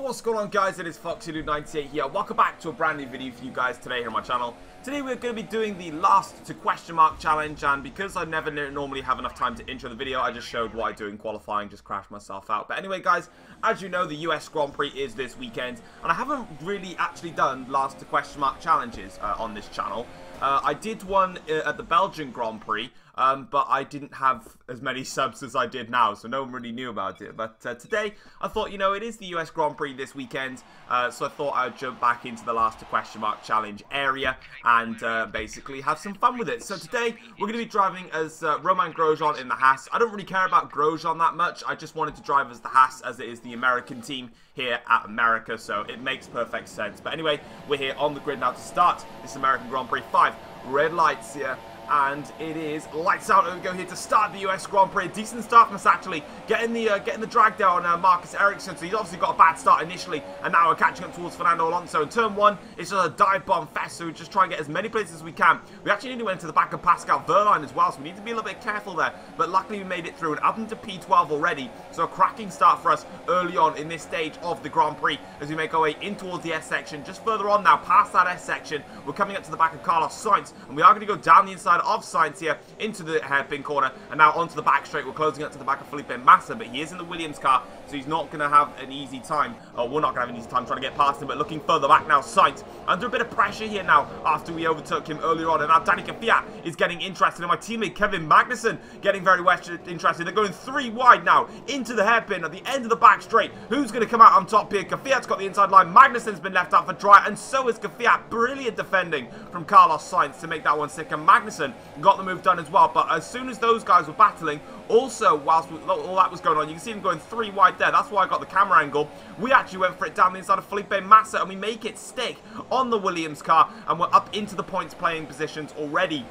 What's going on, guys? It is Foxy98 here. Welcome back to a brand new video for you guys today here on my channel. Today we're going to be doing the last to question mark challenge, and because I never normally have enough time to intro the video, I just showed what I do in qualifying, just crashed myself out. But anyway, guys, as you know, the US Grand Prix is this weekend, and I haven't really actually done last to question mark challenges on this channel. I did one at the Belgian Grand Prix, but I didn't have as many subs as I did now, so no one really knew about it. But today, I thought, you know, it is the US Grand Prix this weekend, so I thought I would jump back into the last to question mark challenge area and basically have some fun with it. So today, we're going to be driving as Romain Grosjean in the Haas. I don't really care about Grosjean that much. I just wanted to drive as the Haas, as it is the American team here at America, so it makes perfect sense. But anyway, we're here on the grid now to start this American Grand Prix. 5 red lights here, and it is lights out. And we go here to start the US Grand Prix. A decent start from us, actually, getting the drag down Marcus Ericsson. So he's obviously got a bad start initially, and now we're catching up towards Fernando Alonso. In turn 1, it's just a dive bomb fest, so we just try and get as many places as we can. We actually nearly went to the back of Pascal Wehrlein as well, so we need to be a little bit careful there. But luckily we made it through and up into P12 already, so a cracking start for us early on in this stage of the Grand Prix as we make our way in towards the S section. Just further on now, past that S section, we're coming up to the back of Carlos Sainz, and we are going to go down the inside of Sainz here into the hairpin corner, and now onto the back straight. We're closing up to the back of Felipe Massa, but he is in the Williams car, so he's not going to have an easy time. We're not going to have an easy time trying to get past him, but looking further back now, Sainz under a bit of pressure here now after we overtook him earlier on, and now Danny Kvyat is getting interested, and my teammate Kevin Magnussen getting very interested. They're going 3 wide now into the hairpin at the end of the back straight. Who's going to come out on top here? Kvyat's got the inside line. Magnussen's been left out for dry, and so is Kvyat. Brilliant defending from Carlos Sainz to make that one sick, and Magnussen got the move done as well. But as soon as those guys were battling, also whilst all that was going on, you can see them going 3 wide there. That's why I got the camera angle. We actually went for it down the inside of Felipe Massa, and we make it stick on the Williams car, and we're up into the points playing positions already.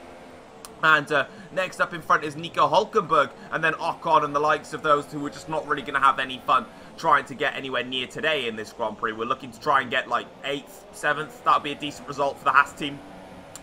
And next up in front is Nico Hülkenberg, and then Ocon and the likes of those who are just not really going to have any fun trying to get anywhere near today in this Grand Prix. We're looking to try and get like 8th, 7th. That would be a decent result for the Haas team.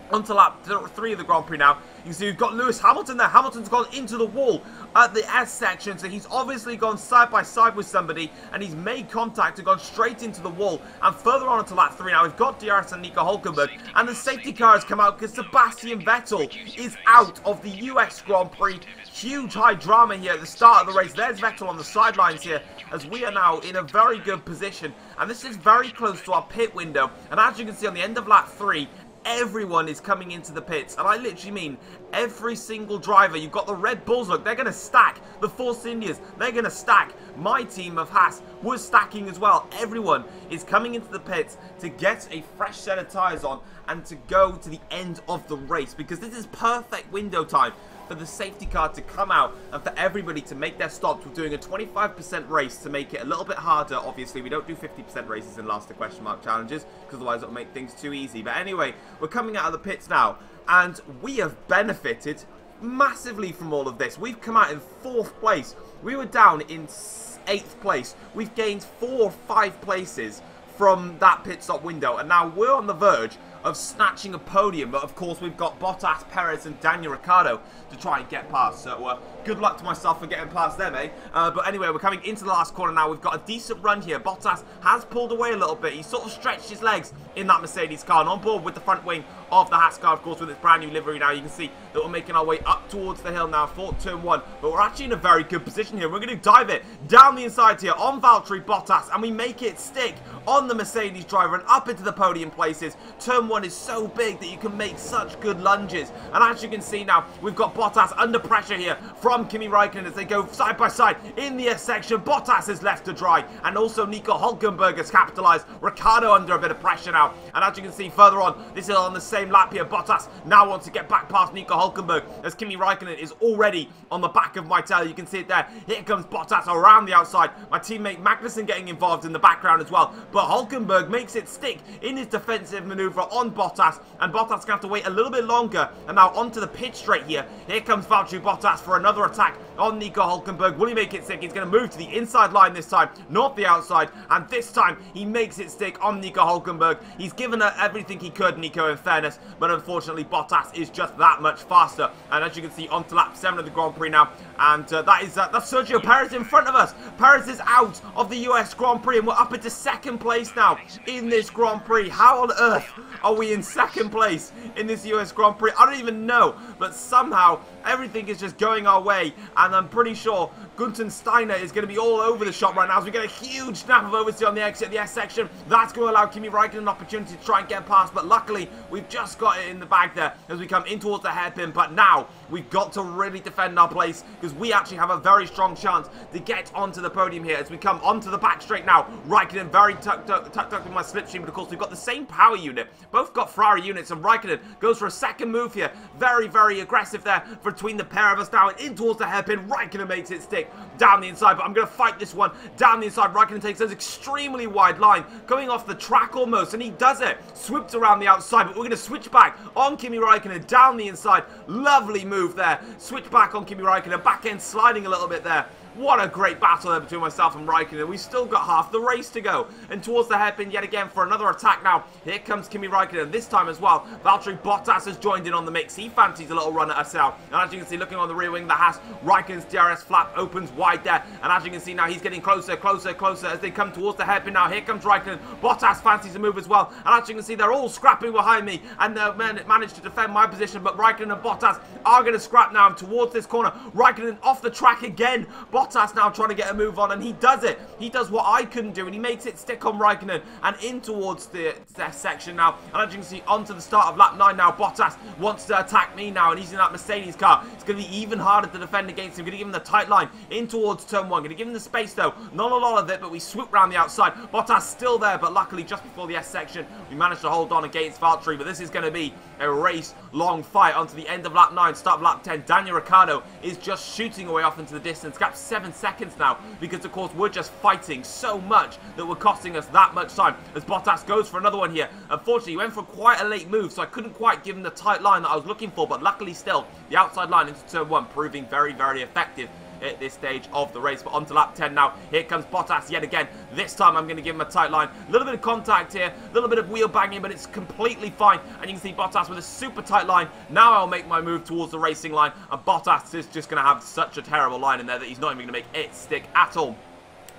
Onto lap 3 of the Grand Prix now. You can see we've got Lewis Hamilton there. Hamilton's gone into the wall at the S section, so he's obviously gone side by side with somebody, and he's made contact and gone straight into the wall. And further on into lap 3 now, we've got DRS and Nico Hülkenberg, and the safety car has come out because Sebastian Vettel is out of the US Grand Prix. Huge high drama here at the start of the race. There's Vettel on the sidelines here, as we are now in a very good position, and this is very close to our pit window. And as you can see on the end of lap 3, everyone is coming into the pits, and I literally mean every single driver. You've got the Red Bulls, look, they're going to stack. The Force Indias, they're going to stack. My team of Haas was stacking as well. Everyone is coming into the pits to get a fresh set of tyres on and to go to the end of the race, because this is perfect window time for the safety car to come out and for everybody to make their stops. We're doing a 25% race to make it a little bit harder. Obviously, we don't do 50% races in last to question mark challenges, because otherwise it'll make things too easy. But anyway, we're coming out of the pits now, and we have benefited massively from all of this. We've come out in 4th place. We were down in 8th place. We've gained 4 or 5 places from that pit stop window, and now we're on the verge of snatching a podium. But of course we've got Bottas, Perez and Daniel Ricciardo to try and get past, so good luck to myself for getting past them, eh? But anyway, we're coming into the last corner now. We've got a decent run here. Bottas has pulled away a little bit. He sort of stretched his legs in that Mercedes car, and on board with the front wing of the Haas car, of course, with its brand new livery now. You can see that we're making our way up towards the hill now for turn 1, but we're actually in a very good position here. We're going to dive it down the inside here on Valtteri Bottas, and we make it stick on the Mercedes driver and up into the podium places. Turn 1 is so big that you can make such good lunges, and as you can see now, we've got Bottas under pressure here from Kimi Raikkonen as they go side by side in the S section. Bottas is left to dry, and also Nico Hülkenberg has capitalised. Ricciardo under a bit of pressure now, and as you can see further on, this is on the same lap here. Bottas now wants to get back past Nico Hülkenberg as Kimi Raikkonen is already on the back of my tail. You can see it there. Here comes Bottas around the outside. My teammate Magnussen getting involved in the background as well, but Hülkenberg makes it stick in his defensive manoeuvre on Bottas, and Bottas going to have to wait a little bit longer. And now onto the pit straight here. Here comes Valtteri Bottas for another attack on Nico Hülkenberg. Will he make it stick? He's going to move to the inside line this time, not the outside, and this time he makes it stick on Nico Hülkenberg. He's given her everything he could, Nico, in fairness, but unfortunately Bottas is just that much faster. And as you can see, onto lap 7 of the Grand Prix now, and that's Sergio Perez in front of us. Perez is out of the US Grand Prix, and we're up into second place now in this Grand Prix. How on earth are we in second place in this US Grand Prix? I don't even know, but somehow everything is just going our way, and I'm pretty sure Gunther Steiner is going to be all over the shop right now as we get a huge snap of oversteer on the exit of the S section. That's going to allow Kimi Räikkönen an opportunity to try and get past, but luckily we've just got it in the bag there as we come in towards the hairpin. But now we've got to really defend our place because we actually have a very strong chance to get onto the podium here as we come onto the back straight now. Räikkönen very tucked up with my slipstream, but of course we've got the same power unit. Both got Ferrari units, and Räikkönen goes for a second move here. Very, very aggressive there between the pair of us now, and in towards the hairpin. Räikkönen makes it stick down the inside, but I'm going to fight this one down the inside. Räikkönen takes an extremely wide line, coming off the track almost, and he does it. Swoops around the outside, but we're going to switch back on Kimi Räikkönen down the inside. Lovely move there. Switch back on Kimi Räikkönen, back end sliding a little bit there. What a great battle there between myself and Räikkönen. We've still got half the race to go. And towards the hairpin yet again for another attack now. Here comes Kimi Räikkönen. This time as well, Valtteri Bottas has joined in on the mix. He fancies a little run at us now. And as you can see, looking on the rear wing, the Haas, Räikkönen's DRS flap opens wide there. And as you can see now, he's getting closer, closer, closer as they come towards the hairpin now. Here comes Räikkönen. Bottas fancies a move as well. And as you can see, they're all scrapping behind me. And managed to defend my position. But Räikkönen and Bottas are going to scrap now towards this corner. Räikkönen off the track again. Bottas now trying to get a move on, and he does it. He does what I couldn't do, and he makes it stick on Räikkönen and in towards the section now. And as you can see, onto the start of lap 9 now. Bottas wants to attack me now, and he's in that Mercedes car. It's going to be even harder to defend against him. Going to give him the tight line in towards turn 1. Going to give him the space though. Not a lot of it, but we swoop round the outside. Bottas still there, but luckily just before the S section, we managed to hold on against Valtteri. But this is going to be a race-long fight onto the end of lap 9, start of lap 10. Daniel Ricciardo is just shooting away off into the distance. Gap 7 seconds now, because of course we're just fighting so much that we're costing us that much time as Bottas goes for another one here. Unfortunately, he went for quite a late move, so I couldn't quite give him the tight line that I was looking for, but luckily still, the outside line into turn 1 proving very, very effective at this stage of the race. But onto lap 10 now. Here comes Bottas yet again. This time I'm going to give him a tight line. A little bit of contact here, a little bit of wheel banging, but it's completely fine. And you can see Bottas with a super tight line. Now I'll make my move towards the racing line, and Bottas is just going to have such a terrible line in there that he's not even going to make it stick at all.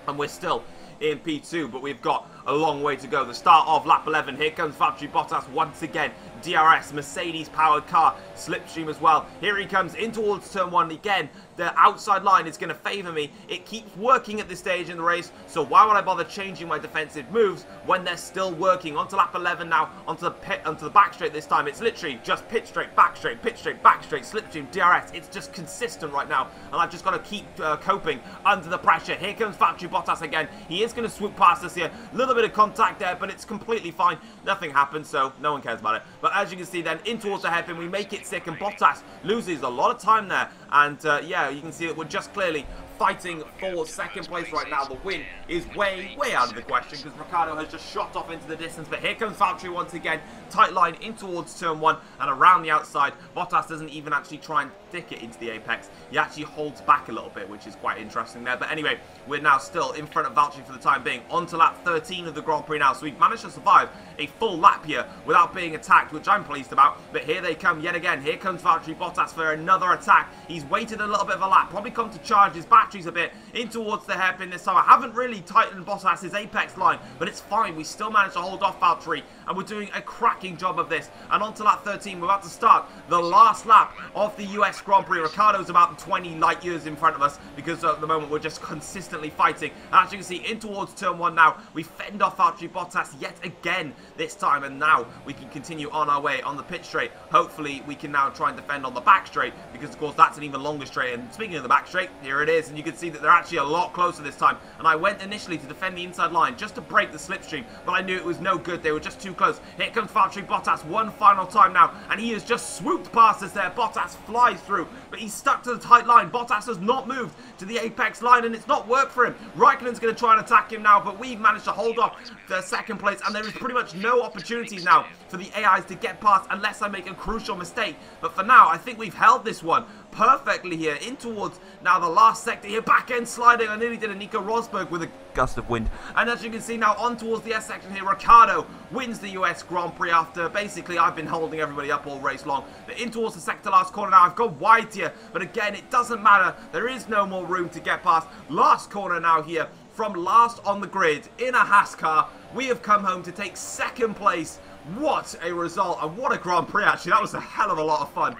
And we're still in P2, but we've got a long way to go. The start of lap 11. Here comes Valtteri Bottas once again. DRS, Mercedes powered car, slipstream as well. Here he comes in towards turn 1 again. The outside line is going to favour me. It keeps working at this stage in the race, so why would I bother changing my defensive moves when they're still working? Onto lap 11 now, onto the back straight this time. It's literally just pit straight, back straight, slipstream, DRS. It's just consistent right now, and I've just got to keep coping under the pressure. Here comes Valtteri Bottas again. He is going to swoop past us here. A little bit of contact there, but it's completely fine. Nothing happens, so no one cares about it. But as you can see then, in towards the hairpin, we make it sick, and Bottas loses a lot of time there. And yeah, you can see that we're just clearly fighting for second place right now. The win is way, way out of the question because Ricciardo has just shot off into the distance. But here comes Valtteri once again. Tight line in towards turn 1 and around the outside. Bottas doesn't even actually try and stick it into the apex. He actually holds back a little bit, which is quite interesting there. But anyway, we're now still in front of Valtteri for the time being. On to lap 13 of the Grand Prix now. So we've managed to survive a full lap here without being attacked, which I'm pleased about. But here they come yet again. Here comes Valtteri Bottas for another attack. He's waited a little bit of a lap. Probably come to charge his batteries a bit in towards the hairpin this time. I haven't really tightened Bottas's apex line, but it's fine. We still managed to hold off Valtteri, and we're doing a cracking job of this. And on to lap 13, we're about to start the last lap of the US Grand Prix. Ricciardo's about 20 light years in front of us because at the moment we're just consistently fighting. And as you can see, in towards turn 1 now, we fend off Valtteri Bottas yet again this time, and now we can continue on our way on the pit straight. Hopefully we can now try and defend on the back straight because of course that's an even longer straight. And speaking of the back straight, here it is, and you can see that they're actually a lot closer this time. And I went initially to defend the inside line just to break the slipstream, but I knew it was no good. They were just too close. Here comes Valtteri Bottas one final time now, and he has just swooped past us there. Bottas flies through, but he's stuck to the tight line. Bottas has not moved to the apex line, and it's not worked for him. Räikkönen's going to try and attack him now, but we've managed to hold off the second place, and there is pretty much no opportunities now for the AIs to get past unless I make a crucial mistake. But for now, I think we've held this one perfectly here in towards now the last sector here. Back end sliding. I nearly did a Nico Rosberg with a gust of wind. And as you can see now on towards the S section here, Ricciardo wins the US Grand Prix after basically I've been holding everybody up all race long. But in towards the sector last corner now. I've got wide here, but again, it doesn't matter. There is no more room to get past. Last corner now here from last on the grid in a Haas car. We have come home to take second place. What a result, and what a Grand Prix actually. That was a hell of a lot of fun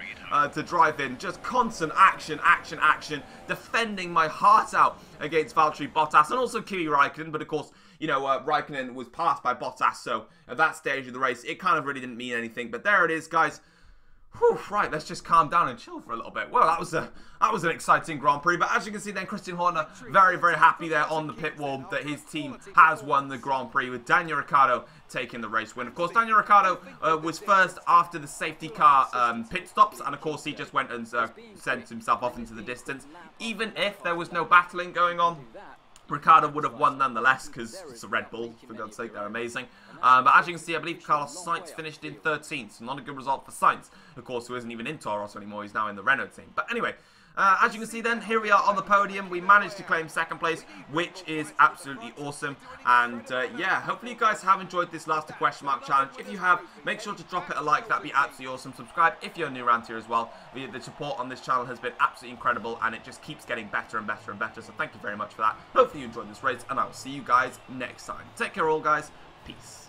to drive in. Just constant action, action, action, defending my heart out against Valtteri Bottas and also Kimi Raikkonen. But of course, you know, Raikkonen was passed by Bottas, so at that stage of the race, it kind of really didn't mean anything. But there it is, guys. Whew, right, let's just calm down and chill for a little bit. Well, that was an exciting Grand Prix. But as you can see then, Christian Horner very, very happy there on the pit wall that his team has won the Grand Prix with Daniel Ricciardo taking the race win. Of course, Daniel Ricciardo was first after the safety car pit stops. And of course, he just went and sent himself off into the distance. Even if there was no battling going on, Ricciardo would have won nonetheless because it's a Red Bull, for God's sake, they're amazing. But as you can see, I believe Carlos Sainz finished in 13th, so not a good result for Sainz, of course, who isn't even in Toro Rosso anymore, he's now in the Renault team. But anyway, as you can see then, here we are on the podium. We managed to claim second place, which is absolutely awesome. And yeah, hopefully you guys have enjoyed this last question mark challenge. If you have, make sure to drop it a like, that'd be absolutely awesome. Subscribe if you're new around here as well. The support on this channel has been absolutely incredible, and it just keeps getting better and better and better. So thank you very much for that. Hopefully you enjoyed this race, and I will see you guys next time. Take care all, guys. Peace.